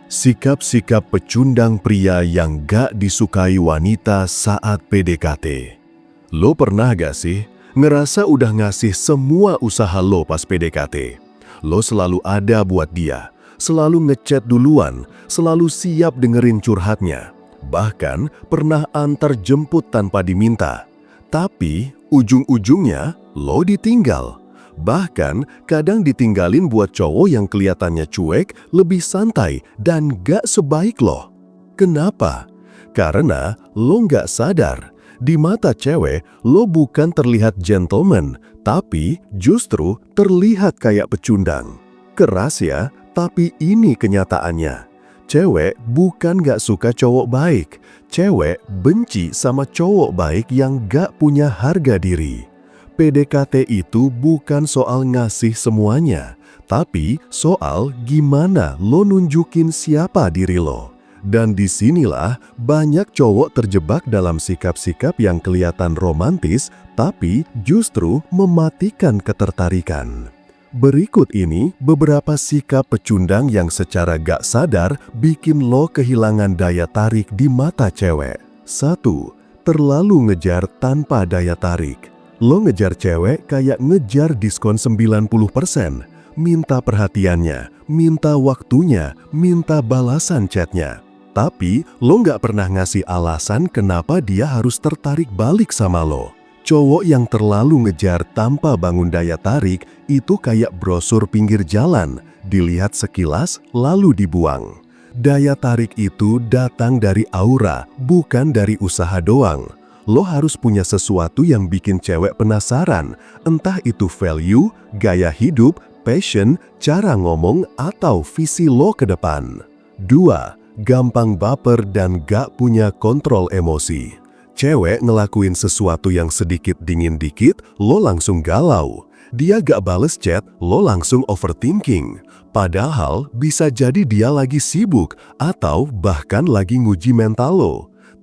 Sikap-sikap pecundang pria yang gak disukai wanita saat PDKT. Lo pernah gak sih ngerasa udah ngasih semua usaha lo pas PDKT? Lo selalu ada buat dia, selalu ngechat duluan, selalu siap dengerin curhatnya. Bahkan pernah antar jemput tanpa diminta. Tapi ujung-ujungnya lo ditinggal. Bahkan kadang ditinggalin buat cowok yang kelihatannya cuek, lebih santai, dan gak sebaik lo. Kenapa? Karena lo gak sadar. Di mata cewek, lo bukan terlihat gentleman, tapi justru terlihat kayak pecundang. Keras ya, tapi ini kenyataannya. Cewek bukan gak suka cowok baik. Cewek benci sama cowok baik yang gak punya harga diri. PDKT itu bukan soal ngasih semuanya, tapi soal gimana lo nunjukin siapa diri lo. Dan disinilah banyak cowok terjebak dalam sikap-sikap yang kelihatan romantis, tapi justru mematikan ketertarikan. Berikut ini beberapa sikap pecundang yang secara gak sadar bikin lo kehilangan daya tarik di mata cewek. 1. Terlalu ngejar tanpa daya tarik. Lo ngejar cewek kayak ngejar diskon 90%, minta perhatiannya, minta waktunya, minta balasan chatnya. Tapi lo nggak pernah ngasih alasan kenapa dia harus tertarik balik sama lo. Cowok yang terlalu ngejar tanpa bangun daya tarik itu kayak brosur pinggir jalan, dilihat sekilas lalu dibuang. Daya tarik itu datang dari aura, bukan dari usaha doang. Lo harus punya sesuatu yang bikin cewek penasaran, entah itu value, gaya hidup, passion, cara ngomong, atau visi lo ke depan. 2. Gampang baper dan gak punya kontrol emosi. Cewek ngelakuin sesuatu yang sedikit dingin dikit, lo langsung galau. Dia gak bales chat, lo langsung overthinking. Padahal bisa jadi dia lagi sibuk atau bahkan lagi nguji mental lo.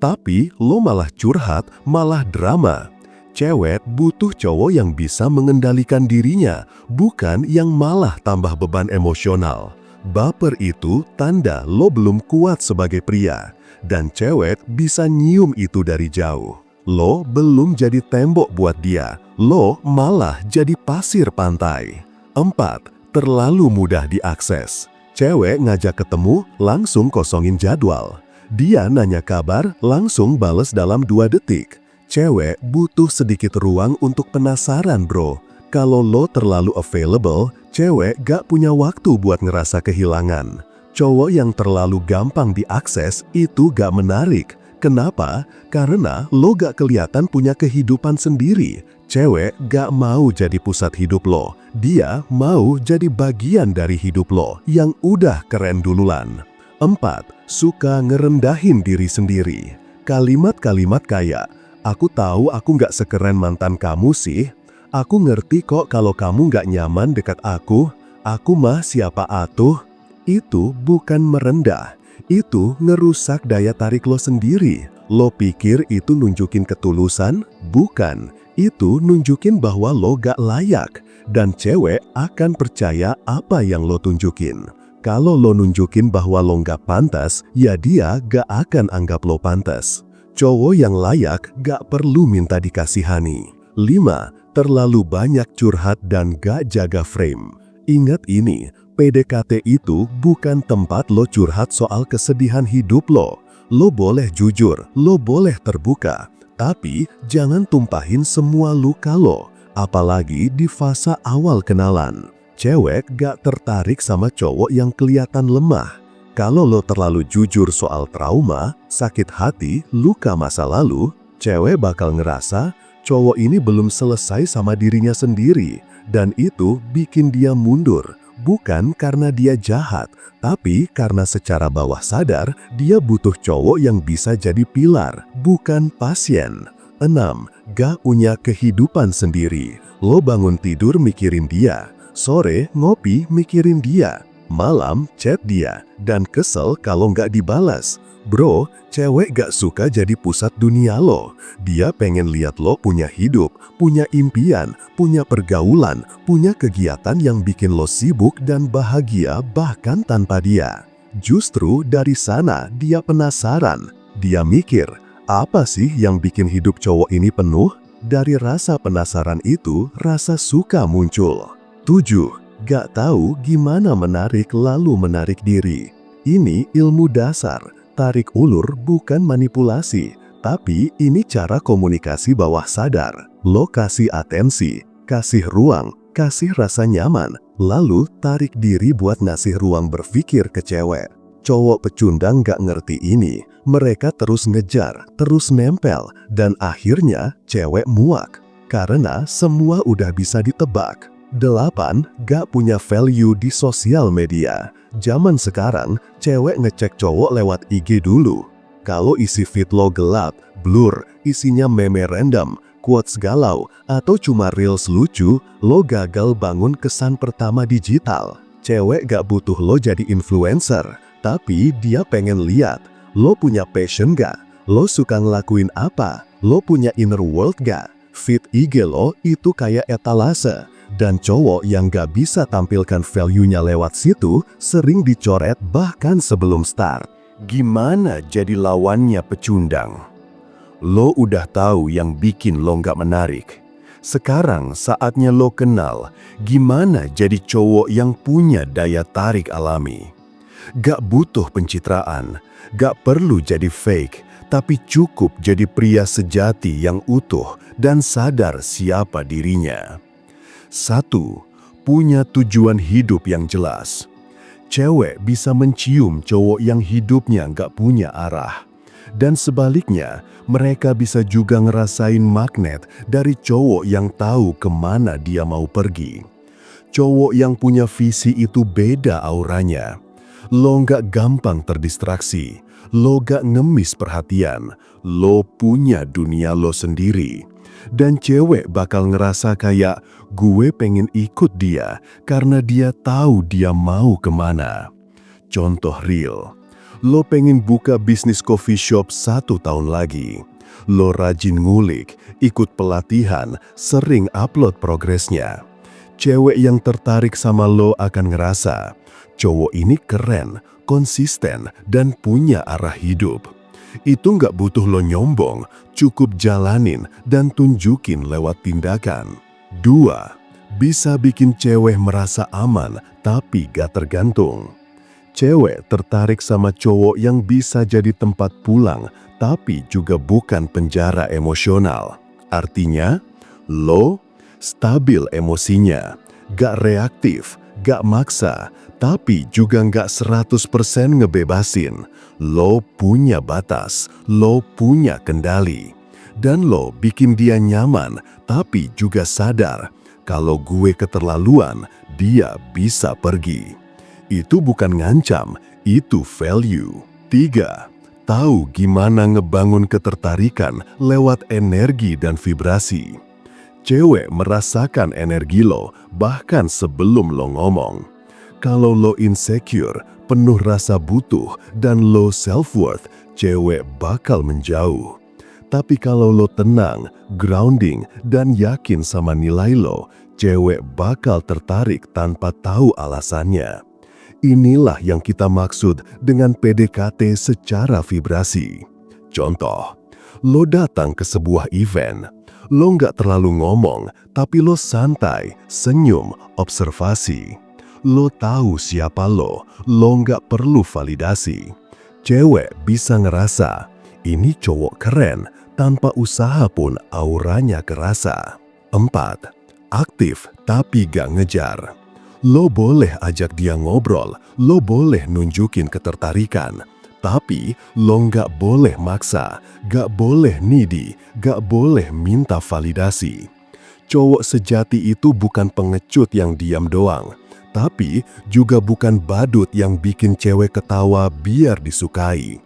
Tapi lo malah curhat, malah drama. Cewek butuh cowok yang bisa mengendalikan dirinya, bukan yang malah tambah beban emosional. Baper itu tanda lo belum kuat sebagai pria, dan cewek bisa nyium itu dari jauh. Lo belum jadi tembok buat dia, lo malah jadi pasir pantai. 4. Terlalu mudah diakses. Cewek ngajak ketemu, langsung kosongin jadwal. Dia nanya kabar, langsung bales dalam 2 detik. Cewek butuh sedikit ruang untuk penasaran bro. Kalau lo terlalu available, cewek gak punya waktu buat ngerasa kehilangan. Cowok yang terlalu gampang diakses itu gak menarik. Kenapa? Karena lo gak kelihatan punya kehidupan sendiri. Cewek gak mau jadi pusat hidup lo. Dia mau jadi bagian dari hidup lo yang udah keren duluan. 4. Suka ngerendahin diri sendiri. Kalimat-kalimat kayak, aku tahu aku gak sekeren mantan kamu sih. Aku ngerti kok kalau kamu gak nyaman dekat aku mah siapa atuh. Itu bukan merendah, itu ngerusak daya tarik lo sendiri. Lo pikir itu nunjukin ketulusan? Bukan, itu nunjukin bahwa lo gak layak. Dan cewek akan percaya apa yang lo tunjukin. Kalau lo nunjukin bahwa lo gak pantas, ya dia gak akan anggap lo pantas. Cowok yang layak gak perlu minta dikasihani. 5. Terlalu banyak curhat dan gak jaga frame. Ingat ini, PDKT itu bukan tempat lo curhat soal kesedihan hidup lo. Lo boleh jujur, lo boleh terbuka. Tapi jangan tumpahin semua luka lo, apalagi di fase awal kenalan. Cewek gak tertarik sama cowok yang kelihatan lemah. Kalau lo terlalu jujur soal trauma, sakit hati, luka masa lalu, cewek bakal ngerasa cowok ini belum selesai sama dirinya sendiri. Dan itu bikin dia mundur. Bukan karena dia jahat, tapi karena secara bawah sadar dia butuh cowok yang bisa jadi pilar, bukan pasien. 6. Gak punya kehidupan sendiri. Lo bangun tidur mikirin dia. Sore ngopi mikirin dia, malam chat dia, dan kesel kalau nggak dibalas. Bro, cewek gak suka jadi pusat dunia lo. Dia pengen lihat lo punya hidup, punya impian, punya pergaulan, punya kegiatan yang bikin lo sibuk dan bahagia bahkan tanpa dia. Justru dari sana dia penasaran. Dia mikir, apa sih yang bikin hidup cowok ini penuh? Dari rasa penasaran itu, rasa suka muncul. 7. Gak tahu gimana menarik lalu menarik diri. Ini ilmu dasar. Tarik ulur bukan manipulasi, tapi ini cara komunikasi bawah sadar. Lo kasih atensi, kasih ruang, kasih rasa nyaman, lalu tarik diri buat ngasih ruang berpikir ke cewek. Cowok pecundang gak ngerti ini. Mereka terus ngejar, terus nempel, dan akhirnya cewek muak. Karena semua udah bisa ditebak. 8. Gak punya value di sosial media. Zaman sekarang, cewek ngecek cowok lewat IG dulu. Kalau isi feed lo gelap, blur, isinya meme random, quotes galau, atau cuma reels lucu, lo gagal bangun kesan pertama digital. Cewek gak butuh lo jadi influencer, tapi dia pengen lihat, lo punya passion gak? Lo suka ngelakuin apa? Lo punya inner world gak? Feed IG lo itu kayak etalase. Dan cowok yang gak bisa tampilkan value-nya lewat situ sering dicoret bahkan sebelum start. Gimana jadi lawannya pecundang? Lo udah tahu yang bikin lo gak menarik. Sekarang saatnya lo kenal gimana jadi cowok yang punya daya tarik alami. Gak butuh pencitraan, gak perlu jadi fake, tapi cukup jadi pria sejati yang utuh dan sadar siapa dirinya. 1. Punya tujuan hidup yang jelas. Cewek bisa mencium cowok yang hidupnya gak punya arah. Dan sebaliknya, mereka bisa juga ngerasain magnet dari cowok yang tahu kemana dia mau pergi. Cowok yang punya visi itu beda auranya. Lo gak gampang terdistraksi, lo gak ngemis perhatian, lo punya dunia lo sendiri. Dan cewek bakal ngerasa kayak gue pengen ikut dia karena dia tahu dia mau kemana. Contoh real, lo pengen buka bisnis coffee shop 1 tahun lagi. Lo rajin ngulik, ikut pelatihan, sering upload progresnya. Cewek yang tertarik sama lo akan ngerasa, cowok ini keren, konsisten, dan punya arah hidup. Itu nggak butuh lo nyombong, cukup jalanin dan tunjukin lewat tindakan. 2. Bisa bikin cewek merasa aman tapi gak tergantung. Cewek tertarik sama cowok yang bisa jadi tempat pulang tapi juga bukan penjara emosional. Artinya, lo stabil emosinya, gak reaktif, gak maksa, tapi juga nggak 100% ngebebasin. Lo punya batas, lo punya kendali. Dan lo bikin dia nyaman, tapi juga sadar kalau gue keterlaluan, dia bisa pergi. Itu bukan ngancam, itu value. 3. Tahu gimana ngebangun ketertarikan lewat energi dan vibrasi. Cewek merasakan energi lo bahkan sebelum lo ngomong. Kalau lo insecure, penuh rasa butuh, dan low self-worth, cewek bakal menjauh. Tapi kalau lo tenang, grounding, dan yakin sama nilai lo, cewek bakal tertarik tanpa tahu alasannya. Inilah yang kita maksud dengan PDKT secara vibrasi. Contoh, lo datang ke sebuah event. Lo nggak terlalu ngomong, tapi lo santai, senyum, observasi. Lo tahu siapa lo nggak perlu validasi. Cewek bisa ngerasa, ini cowok keren, tanpa usaha pun auranya kerasa. 4. Aktif tapi gak ngejar. Lo boleh ajak dia ngobrol, lo boleh nunjukin ketertarikan, tapi lo nggak boleh maksa, gak boleh needy, gak boleh minta validasi. Cowok sejati itu bukan pengecut yang diam doang, tapi juga bukan badut yang bikin cewek ketawa biar disukai.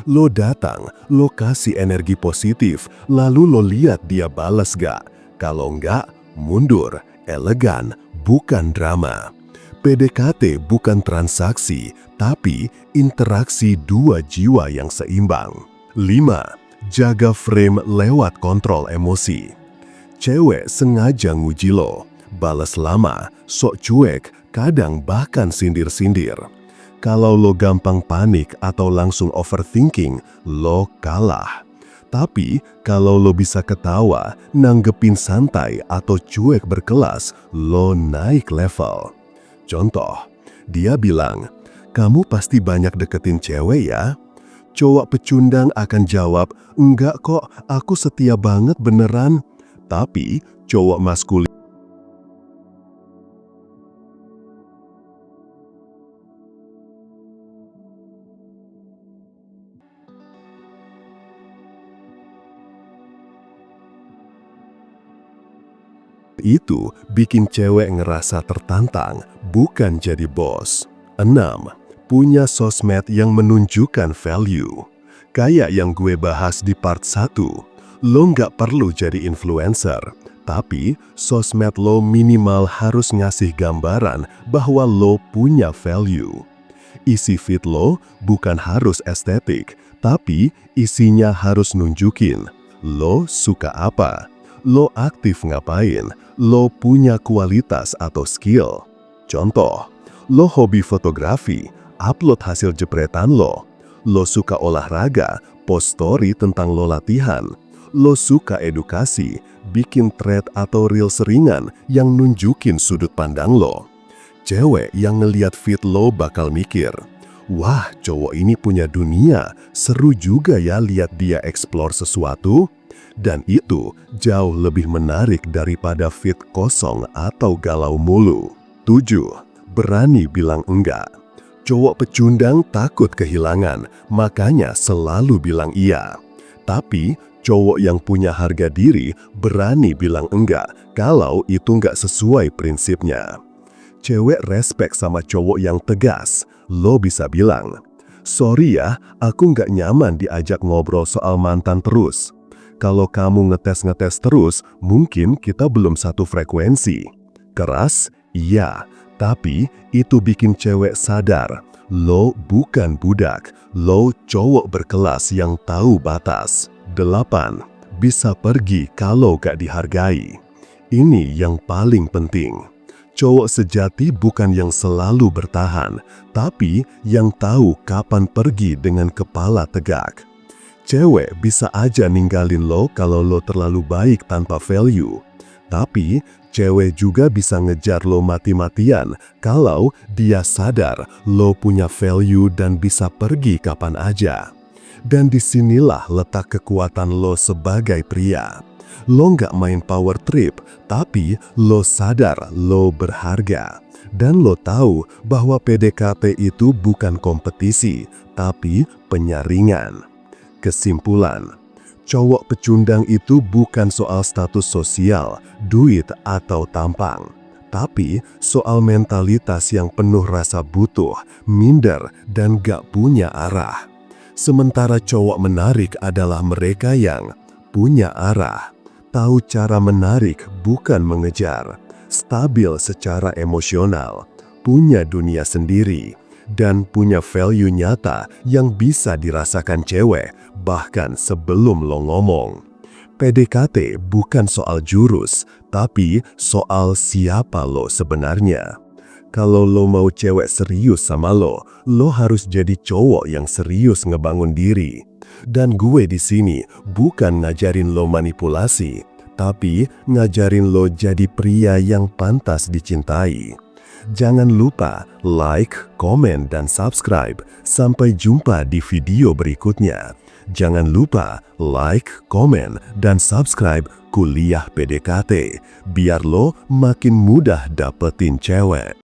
Lo datang, lo kasih energi positif, lalu lo lihat dia balas gak. Kalau enggak, mundur, elegan, bukan drama. PDKT bukan transaksi, tapi interaksi dua jiwa yang seimbang. 5. Jaga frame lewat kontrol emosi. Cewek sengaja nguji lo, balas lama, sok cuek, kadang bahkan sindir-sindir. Kalau lo gampang panik atau langsung overthinking, lo kalah. Tapi kalau lo bisa ketawa, nanggepin santai atau cuek berkelas, lo naik level. Contoh, dia bilang, "Kamu pasti banyak deketin cewek ya?" Cowok pecundang akan jawab, "Enggak kok, aku setia banget beneran." Tapi cowok maskulin itu bikin cewek ngerasa tertantang, bukan jadi bos. 6. Punya sosmed yang menunjukkan value. Kayak yang gue bahas di part 1, lo nggak perlu jadi influencer, tapi sosmed lo minimal harus ngasih gambaran bahwa lo punya value. Isi feed lo bukan harus estetik, tapi isinya harus nunjukin lo suka apa, lo aktif ngapain, lo punya kualitas atau skill. Contoh, lo hobi fotografi, upload hasil jepretan lo suka olahraga, post story tentang lo latihan, lo suka edukasi, bikin thread atau reel seringan yang nunjukin sudut pandang lo. Cewek yang ngeliat feed lo bakal mikir, "Wah, cowok ini punya dunia, seru juga ya lihat dia explore sesuatu." Dan itu jauh lebih menarik daripada feed kosong atau galau mulu. 7. Berani bilang enggak. Cowok pecundang takut kehilangan, makanya selalu bilang iya. Tapi cowok yang punya harga diri berani bilang enggak kalau itu enggak sesuai prinsipnya. Cewek respect sama cowok yang tegas. Lo bisa bilang, "Sorry ya, aku nggak nyaman diajak ngobrol soal mantan terus." Kalau kamu ngetes-ngetes terus, mungkin kita belum satu frekuensi. Keras? Iya, tapi itu bikin cewek sadar. Lo bukan budak, lo cowok berkelas yang tahu batas. 8. Bisa pergi kalau gak dihargai. Ini yang paling penting. Cowok sejati bukan yang selalu bertahan, tapi yang tahu kapan pergi dengan kepala tegak. Cewek bisa aja ninggalin lo kalau lo terlalu baik tanpa value. Tapi cewek juga bisa ngejar lo mati-matian kalau dia sadar lo punya value dan bisa pergi kapan aja. Dan disinilah letak kekuatan lo sebagai pria. Lo nggak main power trip, tapi lo sadar lo berharga. Dan lo tahu bahwa PDKT itu bukan kompetisi, tapi penyaringan. Kesimpulan, cowok pecundang itu bukan soal status sosial, duit, atau tampang. Tapi soal mentalitas yang penuh rasa butuh, minder, dan gak punya arah. Sementara cowok menarik adalah mereka yang punya arah, tahu cara menarik bukan mengejar, stabil secara emosional, punya dunia sendiri, dan punya value nyata yang bisa dirasakan cewek bahkan sebelum lo ngomong. PDKT bukan soal jurus, tapi soal siapa lo sebenarnya. Kalau lo mau cewek serius sama lo harus jadi cowok yang serius ngebangun diri. Dan gue di sini bukan ngajarin lo manipulasi, tapi ngajarin lo jadi pria yang pantas dicintai. Jangan lupa like, komen, dan subscribe. Sampai jumpa di video berikutnya. Jangan lupa like, komen, dan subscribe Kuliah PDKT, biar lo makin mudah dapetin cewek.